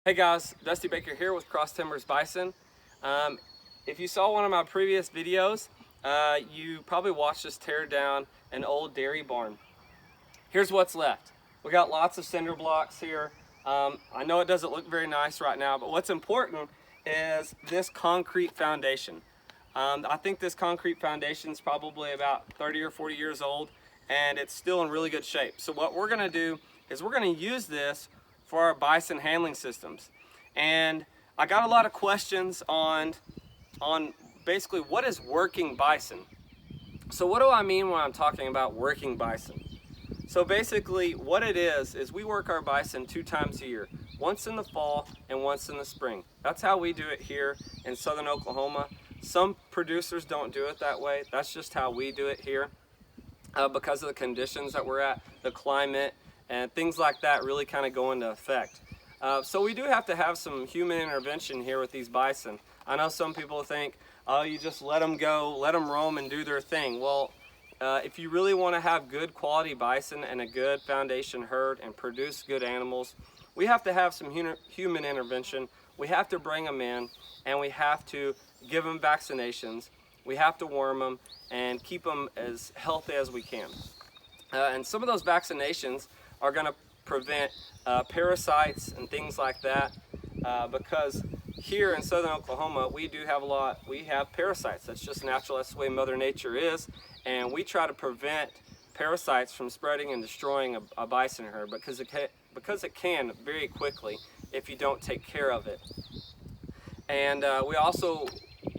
Hey guys, Dusty Baker here with Cross Timbers Bison. If you saw one of my previous videos, you probably watched us tear down an old dairy barn. Here's what's left. We got lots of cinder blocks here. I know it doesn't look very nice right now, but what's important is this concrete foundation. I think this concrete foundation is probably about 30 or 40 years old, and it's still in really good shape. So what we're gonna do is we're gonna use this for our bison handling systems. And I got a lot of questions on basically what is working bison. So what do I mean when I'm talking about working bison? So basically what it is we work our bison 2 times a year, once in the fall and once in the spring. That's how we do it here in southern Oklahoma. Some producers don't do it that way. That's just how we do it here because of the conditions that we're at, the climate, and things like that really kind of go into effect. So we do have to have some human intervention here with these bison. I know some people think, oh, you just let them go, let them roam and do their thing. Well, if you really want to have good quality bison and a good foundation herd and produce good animals, we have to have some human intervention. We have to bring them in and we have to give them vaccinations. We have to worm them and keep them as healthy as we can. And some of those vaccinations are going to prevent parasites and things like that because here in southern Oklahoma we have parasites. That's just natural. That's the way Mother Nature is, and we try to prevent parasites from spreading and destroying a bison herd because it can very quickly if you don't take care of it. And we also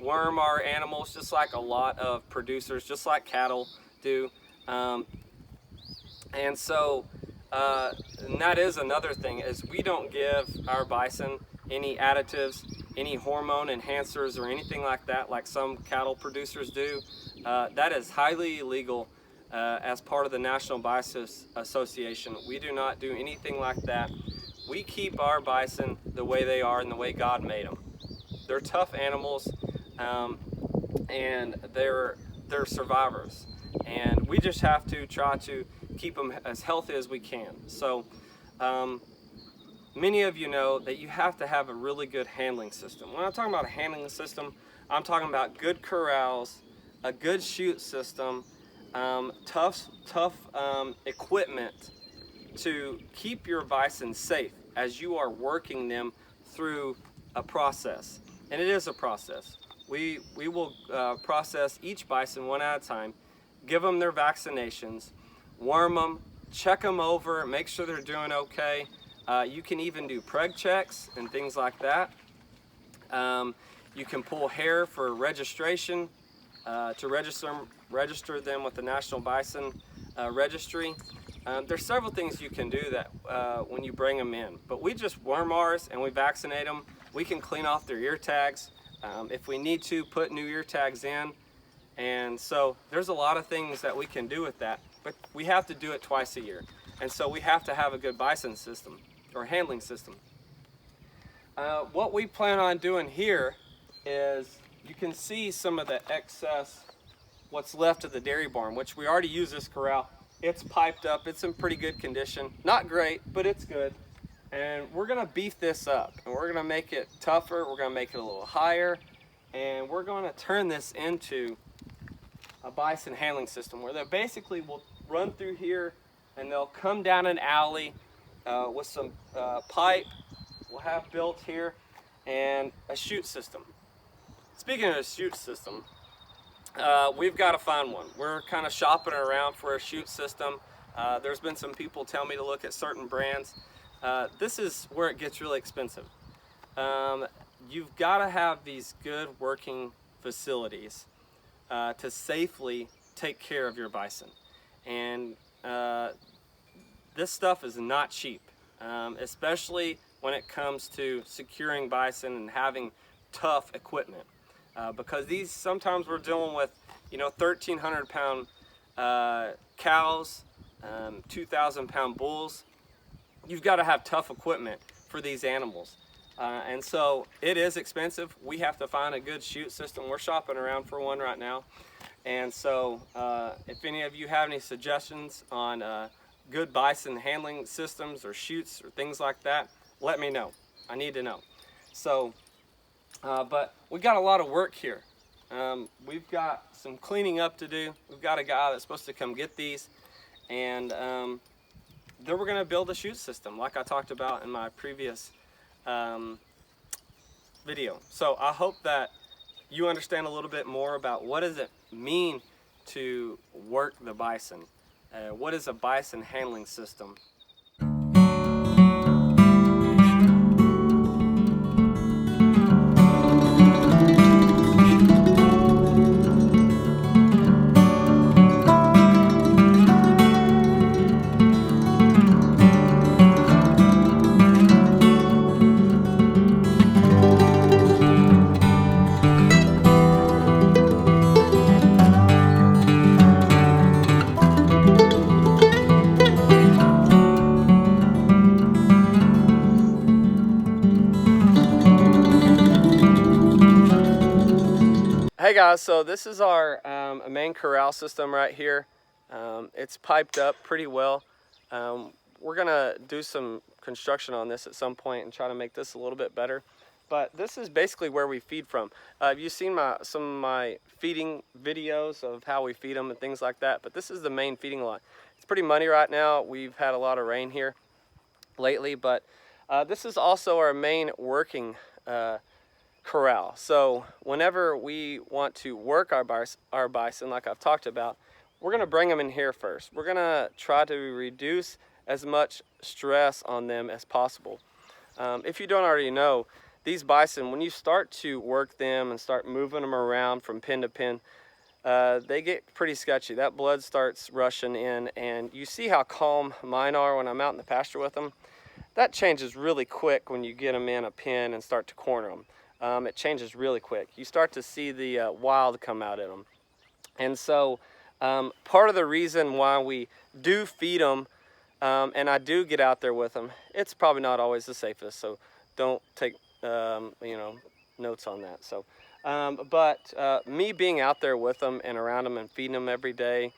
worm our animals just like a lot of producers, just like cattle do. And that is another thing, is we don't give our bison any additives, any hormone enhancers or anything like that like some cattle producers do. That is highly illegal as part of the National Bison Association. We do not do anything like that. We keep our bison the way they are and the way God made them. They're tough animals and they're survivors. And we just have to try to keep them as healthy as we can. So many of you know that you have to have a really good handling system. When I'm talking about a handling system, I'm talking about good corrals, a good chute system, tough equipment to keep your bison safe as you are working them through a process. And it is a process. We will process each bison one at a time, give them their vaccinations, worm them, check them over, make sure they're doing okay. You can even do preg checks and things like that. You can pull hair for registration to register them with the National Bison Registry. There's several things you can do that when you bring them in, but we just worm ours and we vaccinate them. We can clean off their ear tags. If we need to, put new ear tags in. And so there's a lot of things that we can do with that, but we have to do it twice a year. And so we have to have a good bison system or handling system. What we plan on doing here is, you can see some of the excess, what's left of the dairy barn, which we already use this corral. It's piped up, it's in pretty good condition. Not great, but it's good. And we're gonna beef this up and we're gonna make it tougher, we're gonna make it a little higher, and we're gonna turn this into a bison handling system where they basically will run through here and they'll come down an alley with some pipe we'll have built here and a chute system. Speaking of a chute system, we've got to find one. We're kind of shopping around for a chute system. There's been some people tell me to look at certain brands. This is where it gets really expensive. You've got to have these good working facilities to safely take care of your bison. And this stuff is not cheap, especially when it comes to securing bison and having tough equipment. Because these, sometimes we're dealing with, 1,300 pound cows, 2,000 pound bulls. You've got to have tough equipment for these animals. And so it is expensive. We have to find a good chute system. We're shopping around for one right now. And so if any of you have any suggestions on good bison handling systems or chutes or things like that, let me know. I need to know. So, but we got a lot of work here. We've got some cleaning up to do. We've got a guy that's supposed to come get these, and then we're going to build a chute system like I talked about in my previous video. So I hope that you understand a little bit more about what does it mean to work the bison. What is a bison handling system? Hey guys, so this is our main corral system right here. It's piped up pretty well. We're gonna do some construction on this at some point and try to make this a little bit better. But this is basically where we feed from. You've seen some of my feeding videos of how we feed them and things like that, but this is the main feeding line. It's pretty muddy right now. We've had a lot of rain here lately, but this is also our main working corral. So whenever we want to work our bison, like I've talked about, we're going to bring them in here first. We're going to try to reduce as much stress on them as possible. If you don't already know, these bison, when you start to work them and start moving them around from pen to pen, they get pretty sketchy. That blood starts rushing in, and you see how calm mine are when I'm out in the pasture with them. That changes really quick when you get them in a pen and start to corner them. It changes really quick. You start to see the wild come out in them. And so part of the reason why we do feed them, and I do get out there with them, it's probably not always the safest, so don't take notes on that. So, but me being out there with them and around them and feeding them every day,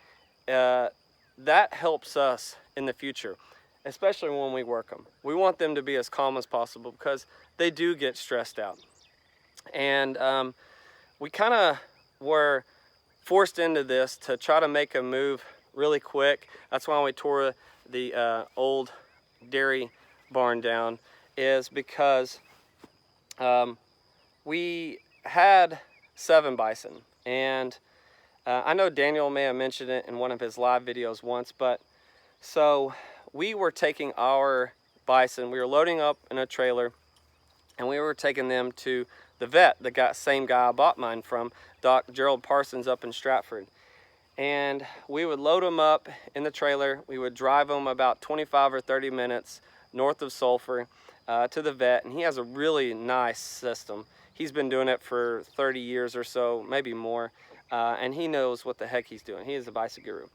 that helps us in the future, especially when we work them. We want them to be as calm as possible because they do get stressed out. And we kind of were forced into this to try to make a move really quick. That's why we tore the old dairy barn down, is because we had 7 bison. And I know Daniel may have mentioned it in one of his live videos once, but so we were taking our bison, we were loading up in a trailer, and we were taking them to the vet, the same guy I bought mine from, Doc Gerald Parsons up in Stratford. And we would load them up in the trailer. We would drive them about 25 or 30 minutes north of Sulphur to the vet, and he has a really nice system. He's been doing it for 30 years or so, maybe more, and he knows what the heck he's doing. He is a bison guru.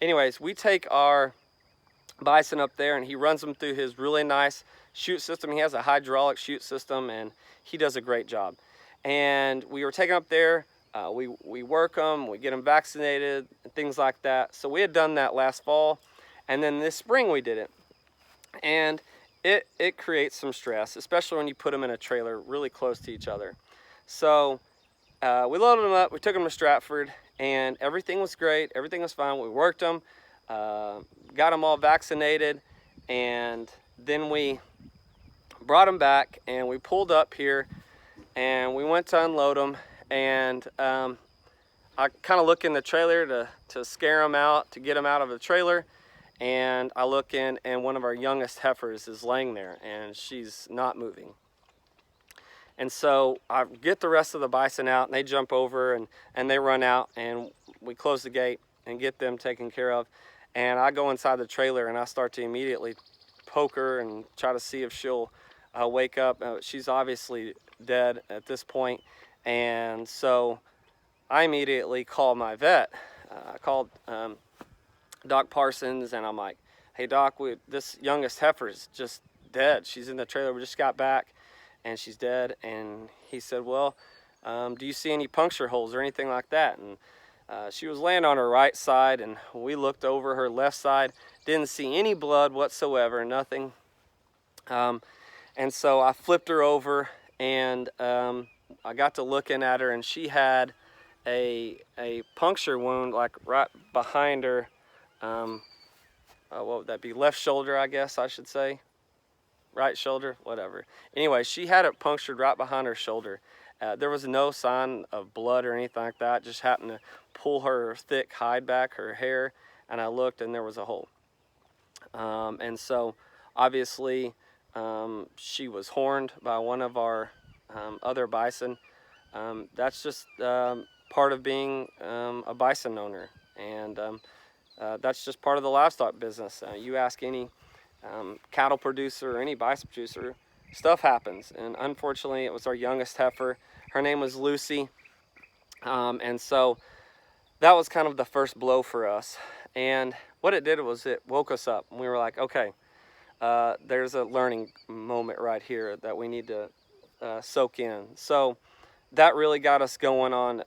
Anyways, we take our bison up there, and he runs them through his really nice chute system. He has a hydraulic chute system, and he does a great job. And we were taken up there, we work them, we get them vaccinated, and things like that. So we had done that last fall, and then this spring we did it. And it creates some stress, especially when you put them in a trailer really close to each other. So we loaded them up, we took them to Stratford, and everything was great, everything was fine. We worked them, got them all vaccinated, and then we brought them back, and we pulled up here, and we went to unload them, and I kind of look in the trailer to scare them out, to get them out of the trailer, and I look in, and one of our youngest heifers is laying there, and she's not moving. And so I get the rest of the bison out, and they jump over, and they run out, and we close the gate and get them taken care of. And I go inside the trailer, and I start to immediately poke her and try to see if she'll wake up. She's obviously dead at this point, and so I immediately call my vet. I called Doc Parsons, and I'm like, hey Doc, this youngest heifer is just dead. She's in the trailer, we just got back, and she's dead. And he said, well, do you see any puncture holes or anything like that? And she was laying on her right side, and we looked over her left side, didn't see any blood whatsoever, nothing. And so I flipped her over, and I got to looking at her, and she had a puncture wound like right behind her. What would that be? Left shoulder, I guess I should say. Right shoulder, whatever. Anyway, she had it punctured right behind her shoulder. There was no sign of blood or anything like that. Just happened to pull her thick hide back, her hair, and I looked, and there was a hole. And so obviously she was horned by one of our other bison. That's just part of being a bison owner, and that's just part of the livestock business. You ask any cattle producer or any bison producer, stuff happens. And unfortunately, it was our youngest heifer. Her name was Lucy, and so that was kind of the first blow for us. And what it did was it woke us up, and we were like, okay, there's a learning moment right here that we need to soak in. So that really got us going on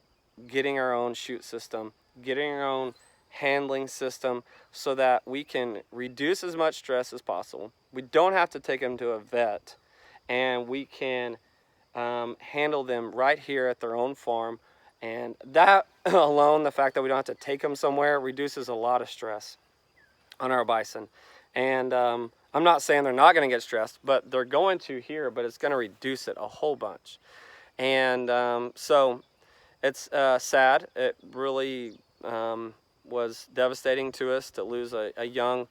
getting our own chute system, getting our own handling system, so that we can reduce as much stress as possible. We don't have to take them to a vet, and we can handle them right here at their own farm. And that alone, the fact that we don't have to take them somewhere, reduces a lot of stress on our bison. And I'm not saying they're not going to get stressed, but they're going to here, but it's going to reduce it a whole bunch. And so it's sad. It really was devastating to us to lose a young,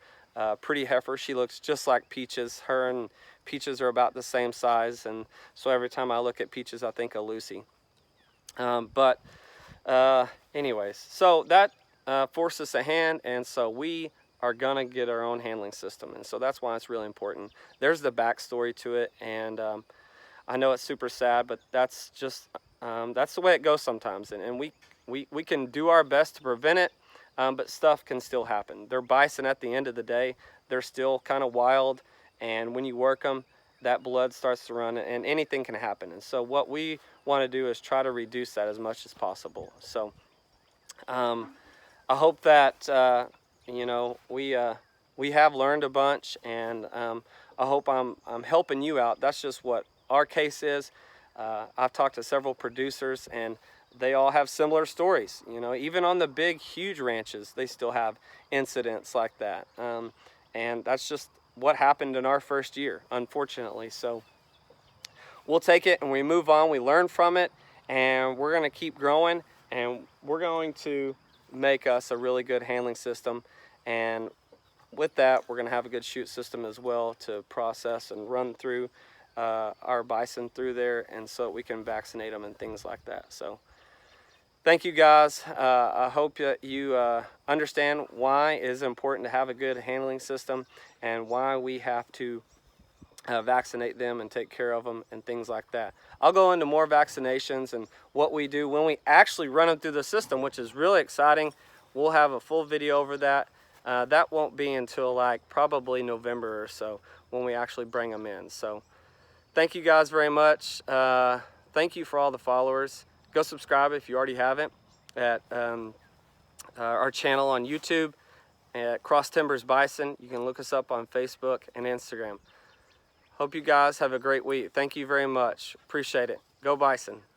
pretty heifer. She looks just like Peaches. Her and Peaches are about the same size, and so every time I look at Peaches, I think of Lucy. But anyways, so that forced us a hand, and so we are gonna get our own handling system, and so that's why it's really important. There's the backstory to it, and I know it's super sad, but that's just that's the way it goes sometimes, and we can do our best to prevent it, but stuff can still happen. They're bison at the end of the day. They're still kind of wild, and when you work them, that blood starts to run, and anything can happen. And so what we want to do is try to reduce that as much as possible. So I hope that you know, we have learned a bunch, and I hope I'm helping you out. That's just what our case is. I've talked to several producers, and they all have similar stories. You know, even on the big, huge ranches, they still have incidents like that. And that's just what happened in our first year, unfortunately. So we'll take it and we move on. We learn from it, and we're going to keep growing, and we're going to make us a really good handling system. And with that, we're going to have a good chute system as well to process and run through our bison through there, and so we can vaccinate them and things like that. So thank you guys. I hope you understand why it is important to have a good handling system, and why we have to vaccinate them and take care of them and things like that. I'll go into more vaccinations and what we do when we actually run them through the system, which is really exciting. We'll have a full video over that. That won't be until like probably November or so when we actually bring them in. So thank you guys very much. Thank you for all the followers. Go subscribe if you already haven't at our channel on YouTube at Cross Timbers Bison. You can look us up on Facebook and Instagram. Hope you guys have a great week. Thank you very much. Appreciate it. Go Bison.